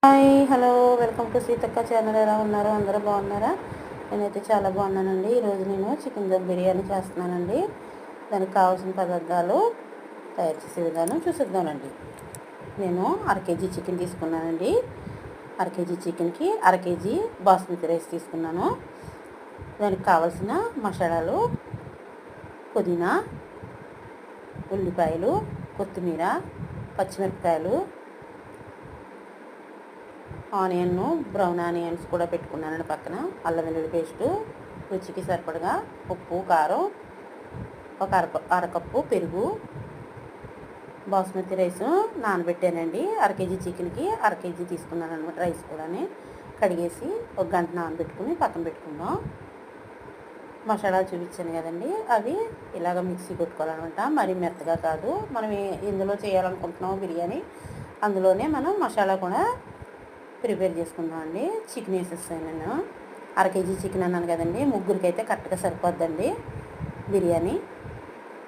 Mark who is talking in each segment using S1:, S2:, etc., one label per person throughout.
S1: Hi hello welcome to Seethakka channel. ఎలా ఉన్నారు? అందరూ బాగున్నారా? నేనైతే చాలా బాగున్నానండి. ఈరోజు నేను చికెన్ దమ్ బిర్యానీ చేస్తున్నానండి. దానికి కావాల్సిన పదార్థాలు తయారు చేసే విధానం చూసిద్దామండి. నేను అరకేజీ చికెన్ తీసుకున్నానండి. అరకేజీ చికెన్కి అరకేజీ బాస్మతి రైస్ తీసుకున్నాను. దానికి కావాల్సిన మసాలాలు పుదీనా, ఉల్లిపాయలు, కొత్తిమీర, పచ్చిమిరపకాయలు, బ్రౌన్ ఆనియన్స్ కూడా పెట్టుకున్నానండి. పక్కన అల్లం వెల్లుల్లి పేస్టు, రుచికి సరిపడగా ఉప్పు, కారం, ఒక అరకప్పు పెరుగు, బాస్మతి రైస్ నానబెట్టానండి. అరకేజీ చికెన్కి అరకేజీ తీసుకున్నాను అనమాట. రైస్ కూడా కడిగేసి ఒక గంట నానబెట్టుకుని పక్కన పెట్టుకుందాం. మసాలాలు చూపించాను కదండి, అవి ఇలాగ మిక్సీ కొట్టుకోవాలన్నమాట. మరీ మెత్తగా కాదు. మనం ఎందులో చేయాలనుకుంటున్నామో బిర్యానీ అందులోనే మనం మసాలా కూడా ప్రిపేర్ చేసుకుందాం అండి. చికెన్ వేసేస్తాను నేను. అరకేజీ చికెన్ అన్నాను కదండి, ముగ్గురికి అయితే కరెక్ట్గా సరిపోద్దండి బిర్యానీ.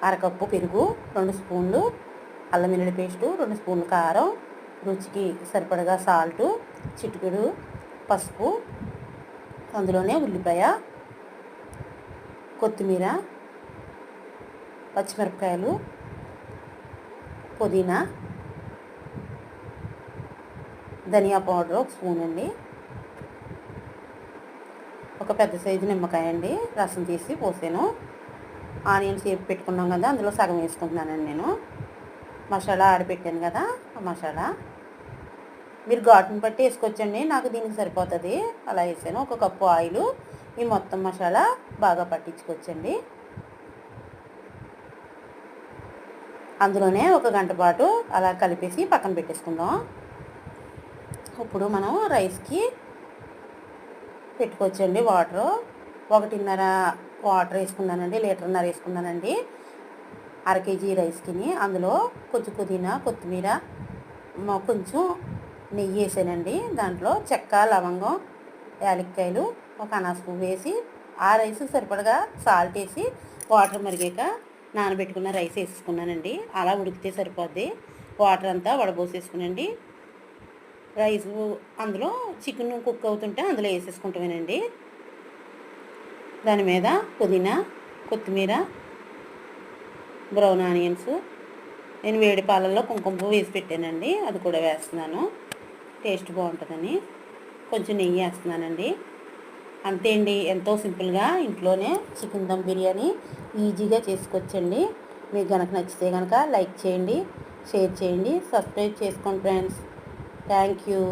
S1: అరకప్పు పెరుగు, 2 స్పూన్లు అల్లం వెల్లుల్లి పేస్టు, 2 స్పూన్లు కారం, రుచికి సరిపడగా సాల్టు, చిటికెడు పసుపు, అందులోనే ఉల్లిపాయ, కొత్తిమీర, పచ్చిమిరపకాయలు, పుదీనా, ధనియా పౌడర్ 1 స్పూన్ అండి, ఒక పెద్ద సైజు నిమ్మకాయ అండి, రసం తీసి పోసాను. ఆనియన్స్ వేపి పెట్టుకున్నాం కదా, అందులో సగం వేసుకుంటున్నానండి నేను. మసాలా ఆడిపెట్టాను కదా, ఆ మసాలా మీరు ఘాటుని బట్టి వేసుకోవచ్చండి. నాకు దీనికి సరిపోతుంది, అలా వేసాను. 1 కప్పు ఆయిల్. ఈ మొత్తం మసాలా బాగా పట్టించుకోవచ్చండి. అందులోనే 1 గంట పాటు అలా కలిపేసి పక్కన పెట్టేసుకుందాం. ఇప్పుడు మనం రైస్కి పెట్టుకోవచ్చండి. వాటరు 1.5 వాటర్ వేసుకున్నానండి, 1.5 లీటర్ వేసుకున్నానండి అరకేజీ రైస్కి. అందులో కొంచెం పుదీనా, కొత్తిమీర, కొంచెం నెయ్యి వేసానండి. దాంట్లో చెక్క, లవంగం, యాలక్కాయలు, 1 అనాస పువ్వు వేసి ఆ రైస్ సరిపడగా సాల్ట్ వేసి వాటర్ మరిగాక నానబెట్టుకున్న రైస్ వేసుకున్నానండి. అలా ఉడికితే సరిపోద్ది. వాటర్ అంతా వడబోసేసుకునండి. రైస్ అందులో చికెన్ కుక్ అవుతుంటే అందులో వేసేసుకుంటామేనండి. దాని మీద పుదీనా, కొత్తిమీర, బ్రౌన్ ఆనియన్స్, నేను వేడి పాలల్లో కుంకుమ పువ్వు వేసి పెట్టానండి, అది కూడా వేస్తున్నాను. టేస్ట్ బాగుంటుందని కొంచెం నెయ్యి వేస్తున్నానండి. అంతే అండి, ఎంతో సింపుల్గా ఇంట్లోనే చికెన్ దమ్ బిర్యానీ ఈజీగా చేసుకోవచ్చండి. మీకు కనుక నచ్చితే కనుక లైక్ చేయండి, షేర్ చేయండి, సబ్స్క్రైబ్ చేసుకోండి ఫ్రెండ్స్. Thank you.